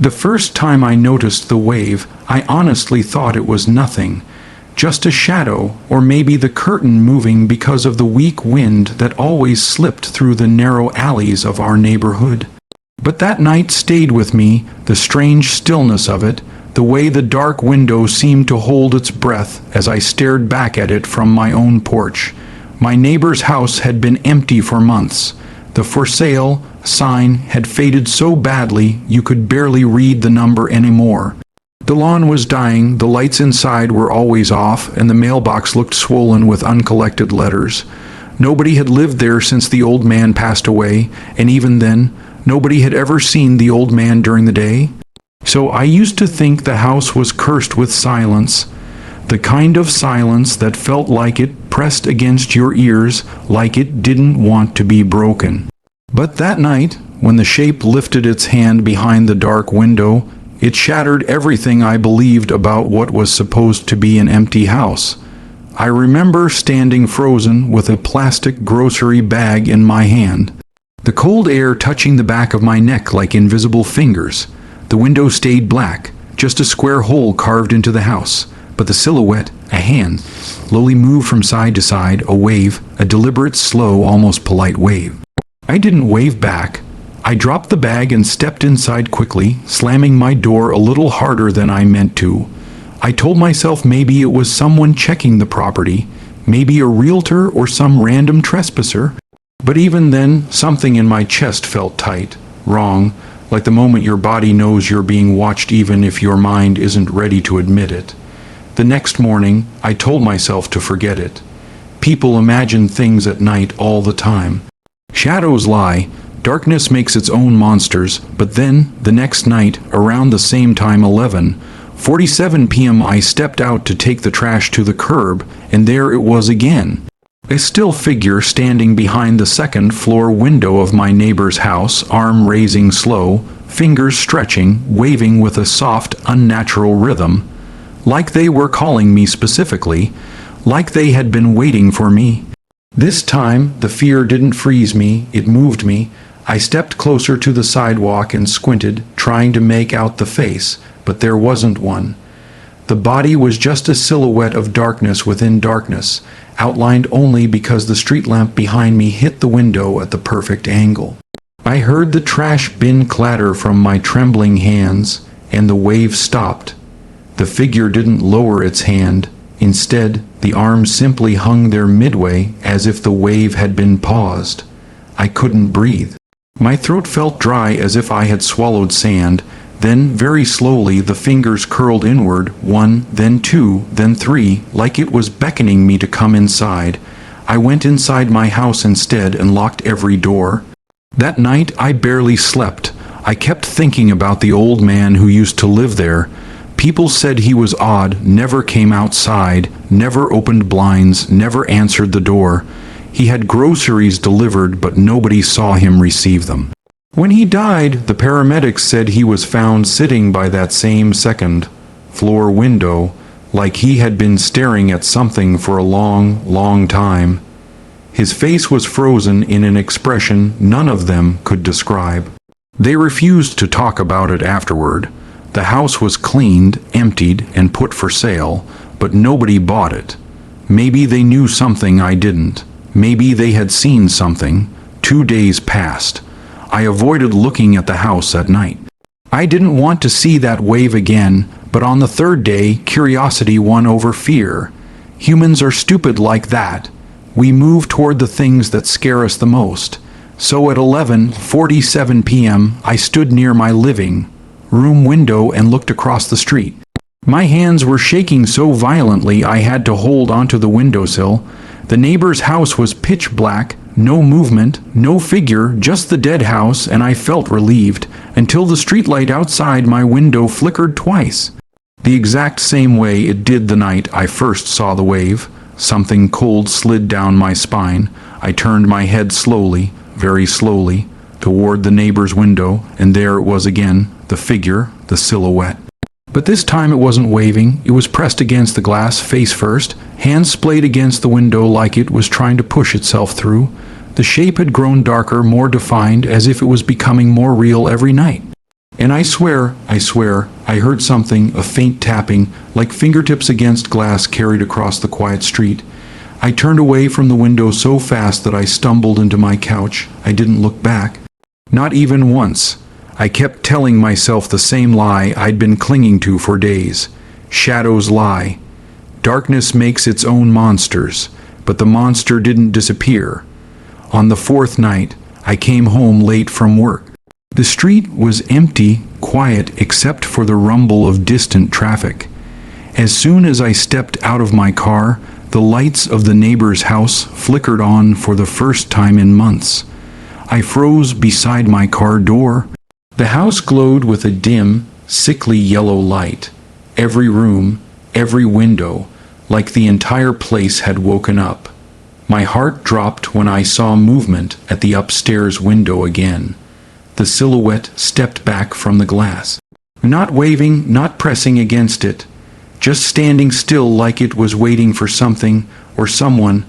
The first time I noticed the wave, I honestly thought it was nothing, just a shadow, or maybe the curtain moving because of the weak wind that always slipped through the narrow alleys of our neighborhood. But that night stayed with me, the strange stillness of it, the way the dark window seemed to hold its breath as I stared back at it from my own porch. My neighbor's house had been empty for months. The for sale sign had faded so badly you could barely read the number anymore. The lawn was dying, the lights inside were always off, and the mailbox looked swollen with uncollected letters. Nobody had lived there since the old man passed away, and even then, nobody had ever seen the old man during the day. So I used to think the house was cursed with silence, the kind of silence that felt like it pressed against your ears, like it didn't want to be broken. But that night, when the shape lifted its hand behind the dark window, it shattered everything I believed about what was supposed to be an empty house. I remember standing frozen with a plastic grocery bag in my hand, the cold air touching the back of my neck like invisible fingers. The window stayed black, just a square hole carved into the house, but the silhouette, a hand, slowly moved from side to side, a wave, a deliberate, slow, almost polite wave. I didn't wave back. I dropped the bag and stepped inside quickly, slamming my door a little harder than I meant to. I told myself maybe it was someone checking the property, maybe a realtor or some random trespasser. But even then, something in my chest felt tight, wrong, like the moment your body knows you're being watched even if your mind isn't ready to admit it. The next morning, I told myself to forget it. People imagine things at night all the time. Shadows lie. Darkness makes its own monsters, but then, the next night, around the same time 11:47 p.m. I stepped out to take the trash to the curb, and there it was again. A still figure standing behind the second-floor window of my neighbor's house, arm raising slow, fingers stretching, waving with a soft, unnatural rhythm, like they were calling me specifically, like they had been waiting for me. This time, the fear didn't freeze me, it moved me. I stepped closer to the sidewalk and squinted, trying to make out the face, but there wasn't one. The body was just a silhouette of darkness within darkness, outlined only because the street lamp behind me hit the window at the perfect angle. I heard the trash bin clatter from my trembling hands, and the wave stopped. The figure didn't lower its hand. Instead, the arms simply hung there midway, as if the wave had been paused. I couldn't breathe. My throat felt dry as if I had swallowed sand. Then, very slowly, the fingers curled inward, one, then two, then three, like it was beckoning me to come inside. I went inside my house instead and locked every door. That night, I barely slept. I kept thinking about the old man who used to live there. People said he was odd, never came outside, never opened blinds, never answered the door. He had groceries delivered, but nobody saw him receive them. When he died, the paramedics said he was found sitting by that same second-floor window, like he had been staring at something for a long, long time. His face was frozen in an expression none of them could describe. They refused to talk about it afterward. The house was cleaned, emptied, and put for sale, but nobody bought it. Maybe they knew something I didn't. Maybe they had seen something. 2 days passed. I avoided looking at the house at night. I didn't want to see that wave again, but on the third day, curiosity won over fear. Humans are stupid like that. We move toward the things that scare us the most. So at 11:47 p.m., I stood near my living room window and looked across the street. My hands were shaking so violently I had to hold onto the windowsill. The neighbor's house was pitch black, no movement, no figure, just the dead house, and I felt relieved, until the streetlight outside my window flickered twice. The exact same way it did the night I first saw the wave. Something cold slid down my spine. I turned my head slowly, very slowly, toward the neighbor's window, and there it was again, the figure, the silhouette. But this time it wasn't waving, it was pressed against the glass face first, hands splayed against the window like it was trying to push itself through. The shape had grown darker, more defined, as if it was becoming more real every night. And I swear, I heard something, a faint tapping, like fingertips against glass carried across the quiet street. I turned away from the window so fast that I stumbled into my couch. I didn't look back. Not even once. I kept telling myself the same lie I'd been clinging to for days. Shadows lie. Darkness makes its own monsters, but the monster didn't disappear. On the fourth night, I came home late from work. The street was empty, quiet except for the rumble of distant traffic. As soon as I stepped out of my car, the lights of the neighbor's house flickered on for the first time in months. I froze beside my car door. The house glowed with a dim, sickly yellow light. Every room, every window, like the entire place had woken up. My heart dropped when I saw movement at the upstairs window again. The silhouette stepped back from the glass. Not waving, not pressing against it, just standing still like it was waiting for something or someone.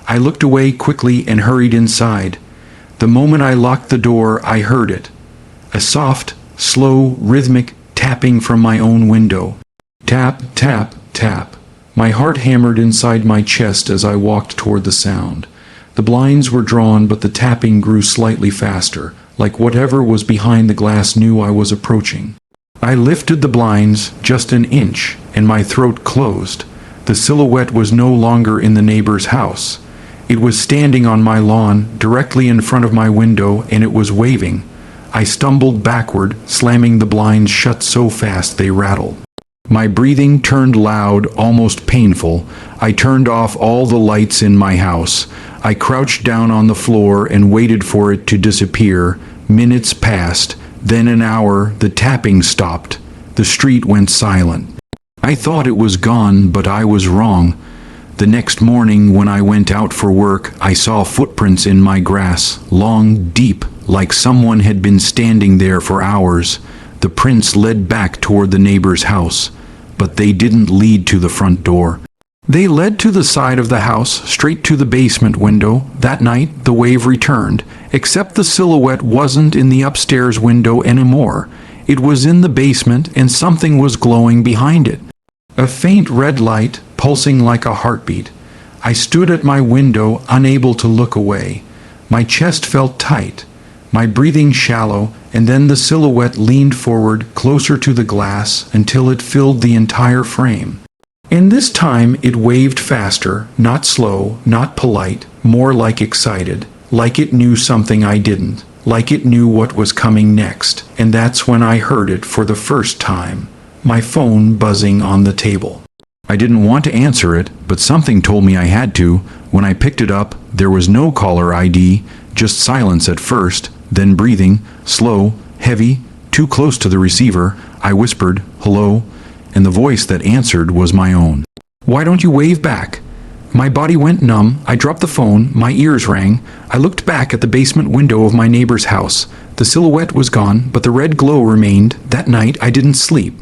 I looked away quickly and hurried inside. The moment I locked the door, I heard it. A soft, slow, rhythmic tapping from my own window. Tap, tap, tap. My heart hammered inside my chest as I walked toward the sound. The blinds were drawn, but the tapping grew slightly faster, like whatever was behind the glass knew I was approaching. I lifted the blinds just an inch, and my throat closed. The silhouette was no longer in the neighbor's house. It was standing on my lawn, directly in front of my window, and it was waving. I stumbled backward, slamming the blinds shut so fast they rattled. My breathing turned loud, almost painful. I turned off all the lights in my house. I crouched down on the floor and waited for it to disappear. Minutes passed. Then an hour. The tapping stopped. The street went silent. I thought it was gone, but I was wrong. The next morning, when I went out for work, I saw footprints in my grass, long, deep, like someone had been standing there for hours. The prints led back toward the neighbor's house, but they didn't lead to the front door. They led to the side of the house, straight to the basement window. That night, the wave returned, except the silhouette wasn't in the upstairs window anymore. It was in the basement, and something was glowing behind it. A faint red light, pulsing like a heartbeat. I stood at my window, unable to look away. My chest felt tight, my breathing shallow, and then the silhouette leaned forward, closer to the glass, until it filled the entire frame. And this time it waved faster, not slow, not polite, more like excited, like it knew something I didn't, like it knew what was coming next. And that's when I heard it for the first time, my phone buzzing on the table. I didn't want to answer it, but something told me I had to. When I picked it up, there was no caller ID, just silence at first, then breathing, slow, heavy, too close to the receiver. I whispered, "Hello," and the voice that answered was my own. "Why don't you wave back?" My body went numb. I dropped the phone. My ears rang. I looked back at the basement window of my neighbor's house. The silhouette was gone, but the red glow remained. That night I didn't sleep.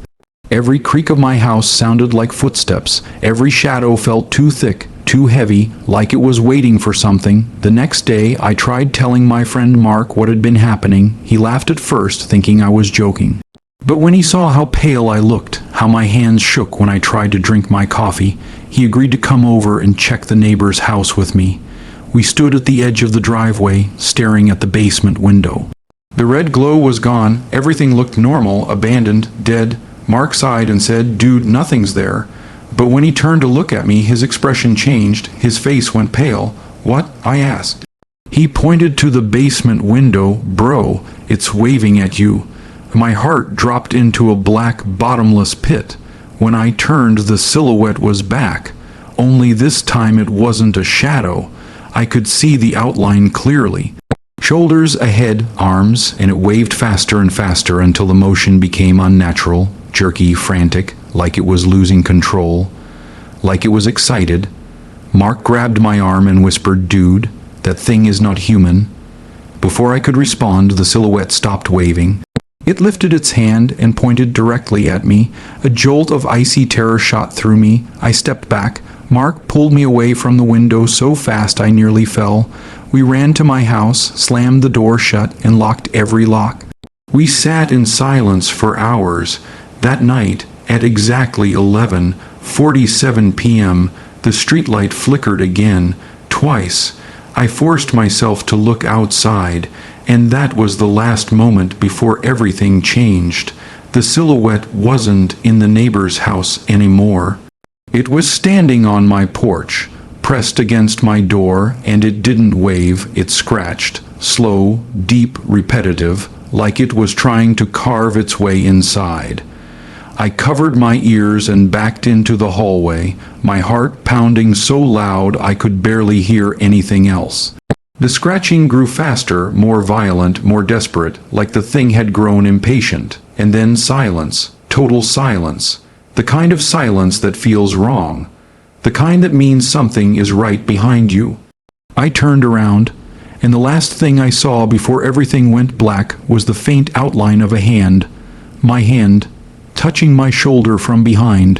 Every creak of my house sounded like footsteps. Every shadow felt too thick, too heavy, like it was waiting for something. The next day, I tried telling my friend Mark what had been happening. He laughed at first, thinking I was joking. But when he saw how pale I looked, how my hands shook when I tried to drink my coffee, he agreed to come over and check the neighbor's house with me. We stood at the edge of the driveway, staring at the basement window. The red glow was gone. Everything looked normal, abandoned, dead. Mark sighed and said, "Dude, nothing's there." But when he turned to look at me, his expression changed. His face went pale. "What?" I asked. He pointed to the basement window. "Bro, it's waving at you." My heart dropped into a black, bottomless pit. When I turned, the silhouette was back. Only this time it wasn't a shadow. I could see the outline clearly. Shoulders ahead, arms, and it waved faster and faster until the motion became unnatural, jerky, frantic, like it was losing control, like it was excited. Mark grabbed my arm and whispered, "Dude, that thing is not human." Before I could respond, the silhouette stopped waving. It lifted its hand and pointed directly at me. A jolt of icy terror shot through me. I stepped back. Mark pulled me away from the window so fast I nearly fell. We ran to my house, slammed the door shut, and locked every lock. We sat in silence for hours. That night, at exactly 11:47 p.m., the streetlight flickered again, twice. I forced myself to look outside, and that was the last moment before everything changed. The silhouette wasn't in the neighbor's house anymore. It was standing on my porch, pressed against my door, and it didn't wave, it scratched, slow, deep, repetitive, like it was trying to carve its way inside. I covered my ears and backed into the hallway, my heart pounding so loud I could barely hear anything else. The scratching grew faster, more violent, more desperate, like the thing had grown impatient. And then silence, total silence. The kind of silence that feels wrong. The kind that means something is right behind you. I turned around, and the last thing I saw before everything went black was the faint outline of a hand. My hand, touching my shoulder from behind.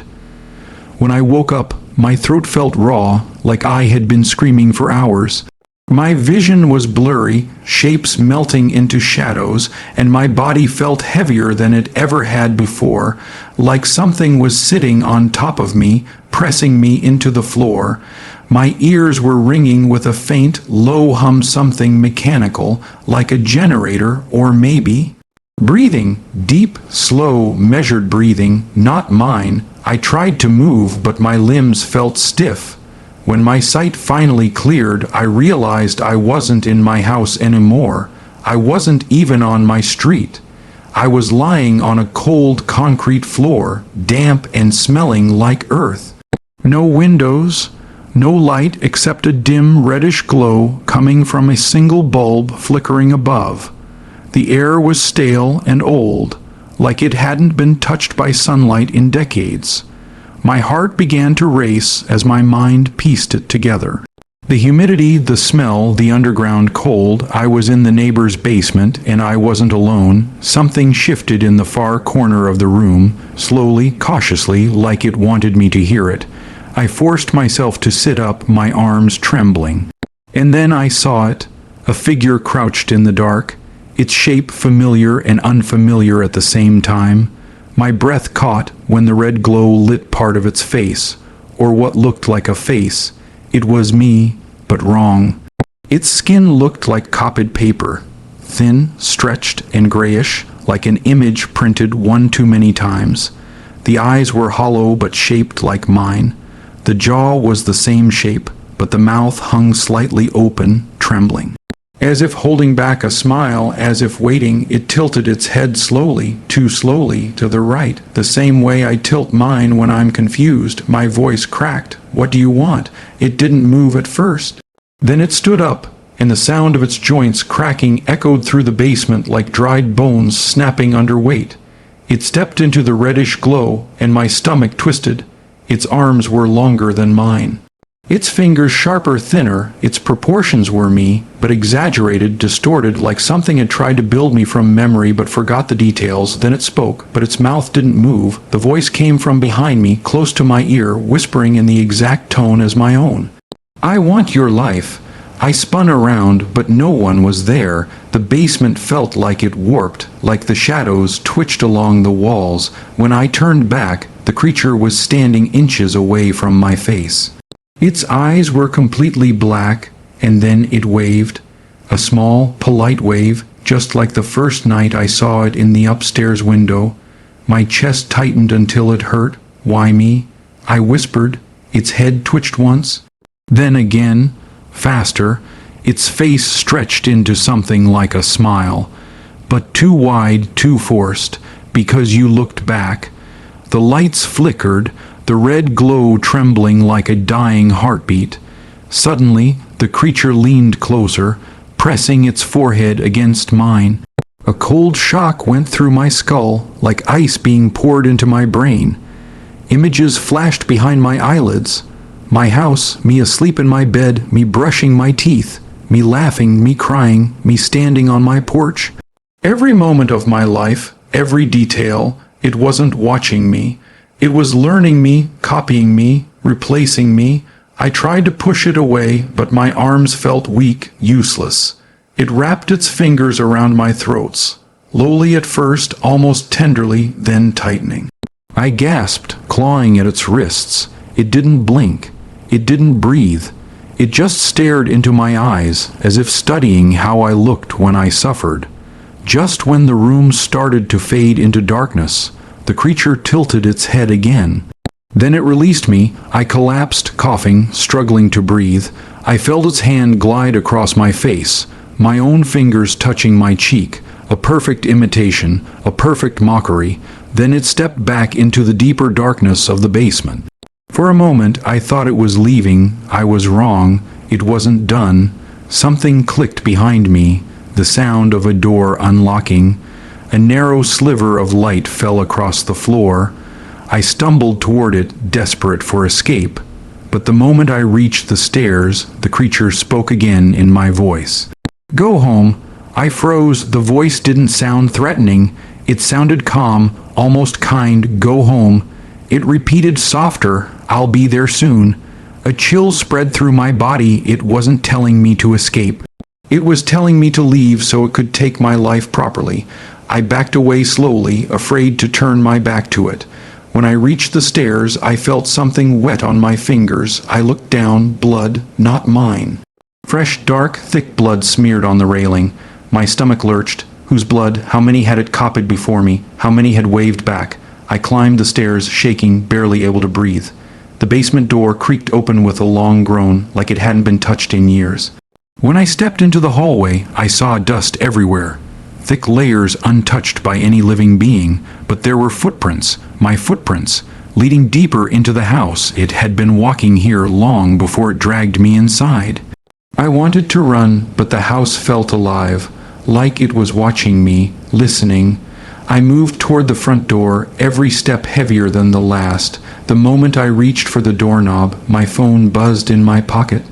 When I woke up, my throat felt raw, like I had been screaming for hours. My vision was blurry, shapes melting into shadows, and my body felt heavier than it ever had before, like something was sitting on top of me, pressing me into the floor. My ears were ringing with a faint, low hum, something mechanical, like a generator, or maybe breathing, deep, slow, measured breathing, not mine. I tried to move, but my limbs felt stiff. When my sight finally cleared, I realized I wasn't in my house anymore. I wasn't even on my street. I was lying on a cold concrete floor, damp and smelling like earth. No windows, no light except a dim reddish glow coming from a single bulb flickering above. The air was stale and old, like it hadn't been touched by sunlight in decades. My heart began to race as my mind pieced it together. The humidity, the smell, the underground cold. I was in the neighbor's basement, and I wasn't alone. Something shifted in the far corner of the room, slowly, cautiously, like it wanted me to hear it. I forced myself to sit up, my arms trembling. And then I saw it, a figure crouched in the dark, its shape familiar and unfamiliar at the same time. My breath caught when the red glow lit part of its face, or what looked like a face. It was me, but wrong. Its skin looked like copied paper, thin, stretched, and grayish, like an image printed one too many times. The eyes were hollow but shaped like mine. The jaw was the same shape, but the mouth hung slightly open, trembling. As if holding back a smile, as if waiting, it tilted its head slowly, too slowly, to the right, the same way I tilt mine when I'm confused. My voice cracked. "What do you want?" It didn't move at first. Then it stood up, and the sound of its joints cracking echoed through the basement like dried bones snapping under weight. It stepped into the reddish glow, and my stomach twisted. Its arms were longer than mine. Its fingers sharper, thinner. Its proportions were me, but exaggerated, distorted, like something had tried to build me from memory but forgot the details. Then it spoke, but its mouth didn't move. The voice came from behind me, close to my ear, whispering in the exact tone as my own. "I want your life." I spun around, but no one was there. The basement felt like it warped, like the shadows twitched along the walls. When I turned back, the creature was standing inches away from my face. Its eyes were completely black, and then it waved. A small, polite wave, just like the first night I saw it in the upstairs window. My chest tightened until it hurt. "Why me?" I whispered. Its head twitched once. Then again, faster. Its face stretched into something like a smile. But too wide, too forced, because you looked back. The lights flickered, the red glow trembling like a dying heartbeat. Suddenly, the creature leaned closer, pressing its forehead against mine. A cold shock went through my skull, like ice being poured into my brain. Images flashed behind my eyelids. My house, me asleep in my bed, me brushing my teeth, me laughing, me crying, me standing on my porch. Every moment of my life, every detail, it wasn't watching me. It was learning me, copying me, replacing me. I tried to push it away, but my arms felt weak, useless. It wrapped its fingers around my throats, lowly at first, almost tenderly, then tightening. I gasped, clawing at its wrists. It didn't blink. It didn't breathe. It just stared into my eyes, as if studying how I looked when I suffered. Just when the room started to fade into darkness, the creature tilted its head again. Then it released me. I collapsed, coughing, struggling to breathe. I felt its hand glide across my face, my own fingers touching my cheek, a perfect imitation, a perfect mockery. Then it stepped back into the deeper darkness of the basement. For a moment, I thought it was leaving. I was wrong. It wasn't done. Something clicked behind me, the sound of a door unlocking. A narrow sliver of light fell across the floor. I stumbled toward it, desperate for escape. But the moment I reached the stairs, the creature spoke again in my voice. "Go home." I froze. The voice didn't sound threatening. It sounded calm, almost kind. "Go home." It repeated softer, "I'll be there soon." A chill spread through my body. It wasn't telling me to escape. It was telling me to leave so it could take my life properly. I backed away slowly, afraid to turn my back to it. When I reached the stairs, I felt something wet on my fingers. I looked down. Blood, not mine. Fresh, dark, thick blood smeared on the railing. My stomach lurched. Whose blood? How many had it copied before me? How many had waved back? I climbed the stairs, shaking, barely able to breathe. The basement door creaked open with a long groan, like it hadn't been touched in years. When I stepped into the hallway, I saw dust everywhere. Thick layers untouched by any living being, but there were footprints, my footprints, leading deeper into the house. It had been walking here long before it dragged me inside. I wanted to run, but the house felt alive, like it was watching me, listening. I moved toward the front door, every step heavier than the last. The moment I reached for the doorknob, my phone buzzed in my pocket.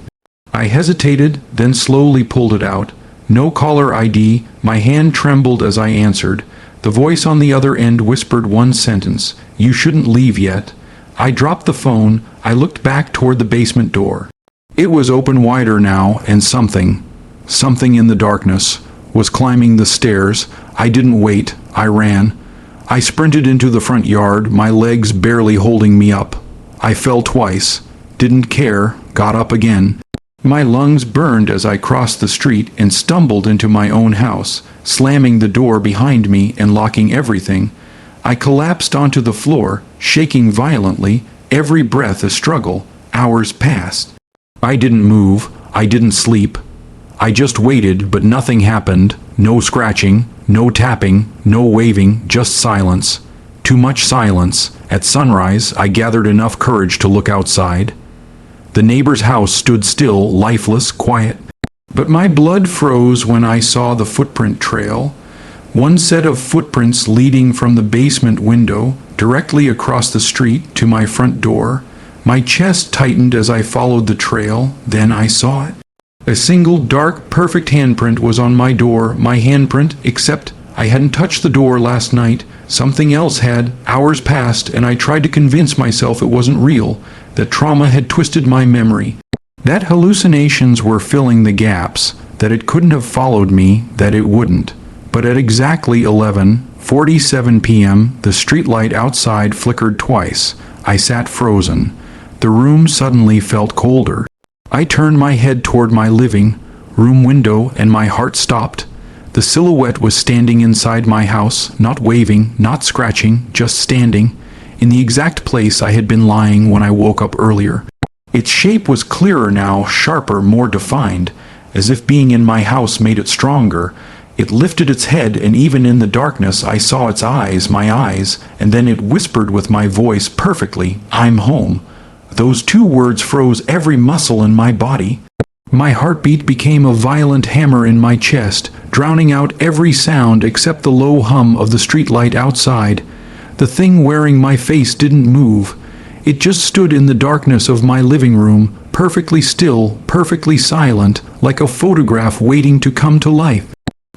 I hesitated, then slowly pulled it out. No caller ID. My hand trembled as I answered. The voice on the other end whispered one sentence: "You shouldn't leave yet." I dropped the phone. I looked back toward the basement door. It was open wider now, and something in the darkness, was climbing the stairs. I didn't wait. I ran. I sprinted into the front yard, my legs barely holding me up. I fell twice. Didn't care. Got up again. My lungs burned as I crossed the street and stumbled into my own house, slamming the door behind me and locking everything. I collapsed onto the floor, shaking violently, every breath a struggle. Hours passed. I didn't move. I didn't sleep. I just waited, but nothing happened. No scratching, no tapping, no waving, just silence. Too much silence. At sunrise, I gathered enough courage to look outside. The neighbor's house stood still, lifeless, quiet. But my blood froze when I saw the footprint trail. One set of footprints leading from the basement window, directly across the street to my front door. My chest tightened as I followed the trail. Then I saw it. A single dark, perfect handprint was on my door, my handprint, except I hadn't touched the door last night. Something else had. Hours passed, and I tried to convince myself it wasn't real, that trauma had twisted my memory, that hallucinations were filling the gaps, that it couldn't have followed me, that it wouldn't. But at exactly 11:47 p.m., the streetlight outside flickered twice. I sat frozen. The room suddenly felt colder. I turned my head toward my living room window, and my heart stopped. The silhouette was standing inside my house, not waving, not scratching, just standing, in the exact place I had been lying when I woke up earlier. Its shape was clearer now, sharper, more defined, as if being in my house made it stronger. It lifted its head, and even in the darkness I saw its eyes, my eyes, and then it whispered with my voice perfectly, "I'm home." Those two words froze every muscle in my body. My heartbeat became a violent hammer in my chest, drowning out every sound except the low hum of the streetlight outside. The thing wearing my face didn't move. It just stood in the darkness of my living room, perfectly still, perfectly silent, like a photograph waiting to come to life.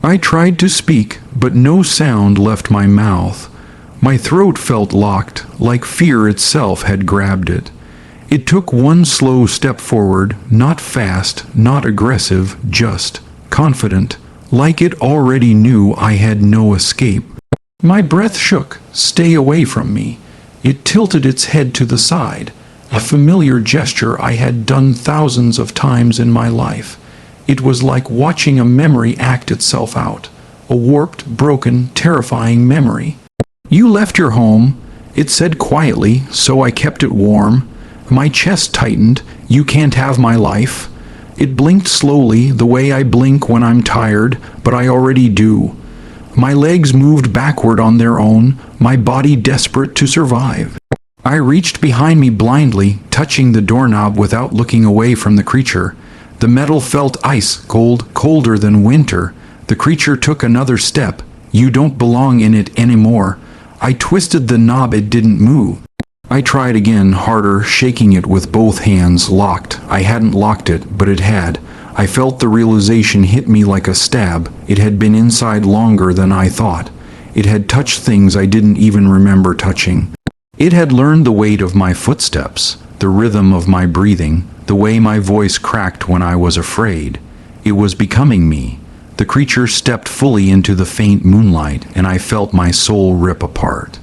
I tried to speak, but no sound left my mouth. My throat felt locked, like fear itself had grabbed it. It took one slow step forward, not fast, not aggressive, just confident, like it already knew I had no escape. My breath shook. Stay away from me. It tilted its head to the side, a familiar gesture I had done thousands of times in my life. It was like watching a memory act itself out, a warped, broken, terrifying memory. You left your home, it said quietly, so I kept it warm. My chest tightened. You can't have my life. It blinked slowly, the way I blink when I'm tired, but I already do. My legs moved backward on their own, my body desperate to survive. I reached behind me blindly, touching the doorknob without looking away from the creature. The metal felt ice cold, colder than winter. The creature took another step. You don't belong in it anymore. I twisted the knob, it didn't move. I tried again, harder, shaking it with both hands locked. I hadn't locked it, but it had. I felt the realization hit me like a stab. It had been inside longer than I thought. It had touched things I didn't even remember touching. It had learned the weight of my footsteps, the rhythm of my breathing, the way my voice cracked when I was afraid. It was becoming me. The creature stepped fully into the faint moonlight, and I felt my soul rip apart.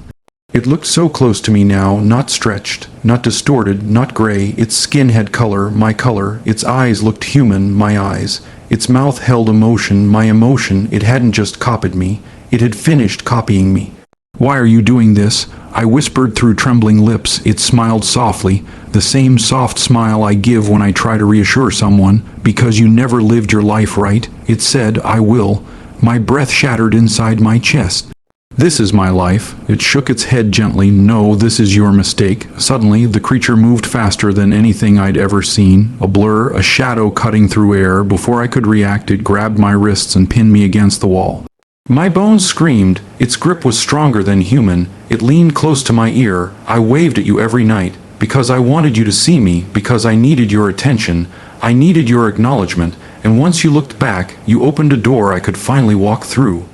It looked so close to me now, not stretched, not distorted, not gray. Its skin had color, my color. Its eyes looked human, my eyes. Its mouth held emotion, my emotion. It hadn't just copied me, it had finished copying me. Why are you doing this? I whispered through trembling lips. It smiled softly, the same soft smile I give when I try to reassure someone. Because you never lived your life right, it said, I will. My breath shattered inside my chest. This is my life. It shook its head gently. No, this is your mistake. Suddenly, the creature moved faster than anything I'd ever seen. A blur, a shadow cutting through air. Before I could react, it grabbed my wrists and pinned me against the wall. My bones screamed. Its grip was stronger than human. It leaned close to my ear. I waved at you every night, because I wanted you to see me, because I needed your attention. I needed your acknowledgement, and once you looked back, you opened a door I could finally walk through.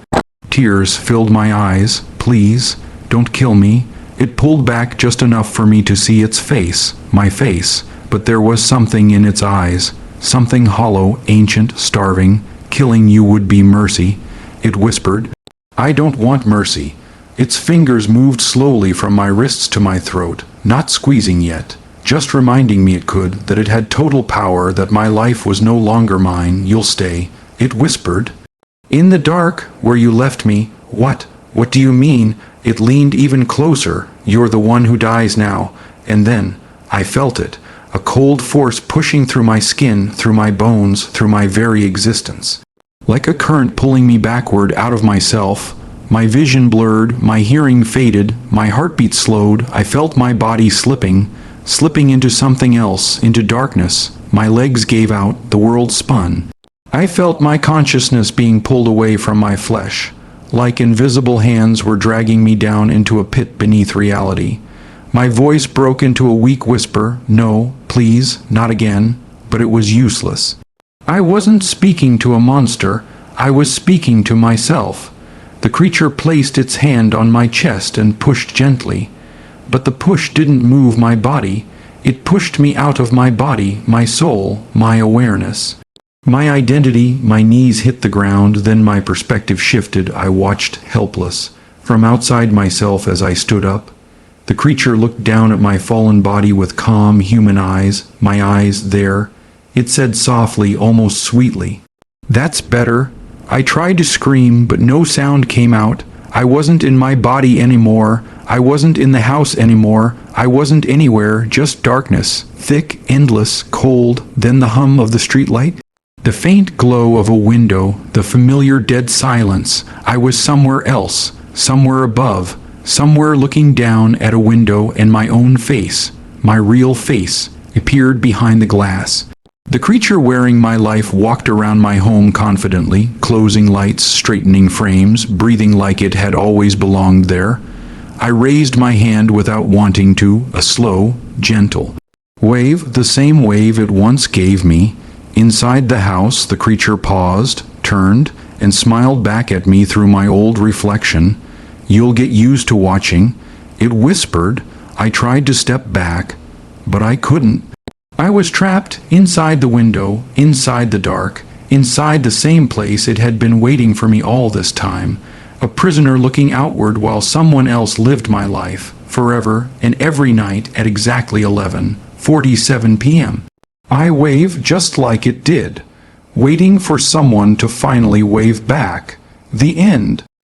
Tears filled my eyes. Please, don't kill me. It pulled back just enough for me to see its face, my face, but there was something in its eyes, something hollow, ancient, starving. Killing you would be mercy. It whispered. I don't want mercy. Its fingers moved slowly from my wrists to my throat, not squeezing yet, just reminding me it could, that it had total power, that my life was no longer mine. You'll stay. It whispered. In the dark, where you left me. What do you mean? It leaned even closer. You're the one who dies now. And then, I felt it, a cold force pushing through my skin, through my bones, through my very existence. Like a current pulling me backward out of myself. My vision blurred, my hearing faded, my heartbeat slowed. I felt my body slipping into something else, into darkness. My legs gave out, the world spun. I felt my consciousness being pulled away from my flesh, like invisible hands were dragging me down into a pit beneath reality. My voice broke into a weak whisper, no, please, not again, but it was useless. I wasn't speaking to a monster, I was speaking to myself. The creature placed its hand on my chest and pushed gently, but the push didn't move my body. It pushed me out of my body, my soul, my awareness. My identity. My knees hit the ground, then my perspective shifted. I watched, helpless, from outside myself as I stood up. The creature looked down at my fallen body with calm, human eyes, my eyes there. It said softly, almost sweetly, "That's better." I tried to scream, but no sound came out. I wasn't in my body anymore. I wasn't in the house anymore. I wasn't anywhere, just darkness, thick, endless, cold, then the hum of the streetlight. The faint glow of a window, the familiar dead silence. I was somewhere else, somewhere above, somewhere looking down at a window, and my own face, my real face, appeared behind the glass. The creature wearing my life walked around my home confidently, closing lights, straightening frames, breathing like it had always belonged there. I raised my hand without wanting to, a slow, gentle wave, the same wave it once gave me. Inside the house, the creature paused, turned, and smiled back at me through my old reflection. "You'll get used to watching," it whispered. I tried to step back, but I couldn't. I was trapped inside the window, inside the dark, Inside the same place it had been waiting for me all this time, a prisoner looking outward while someone else lived my life, forever and every night at exactly 11:47 p.m. I wave just like it did, waiting for someone to finally wave back. The end.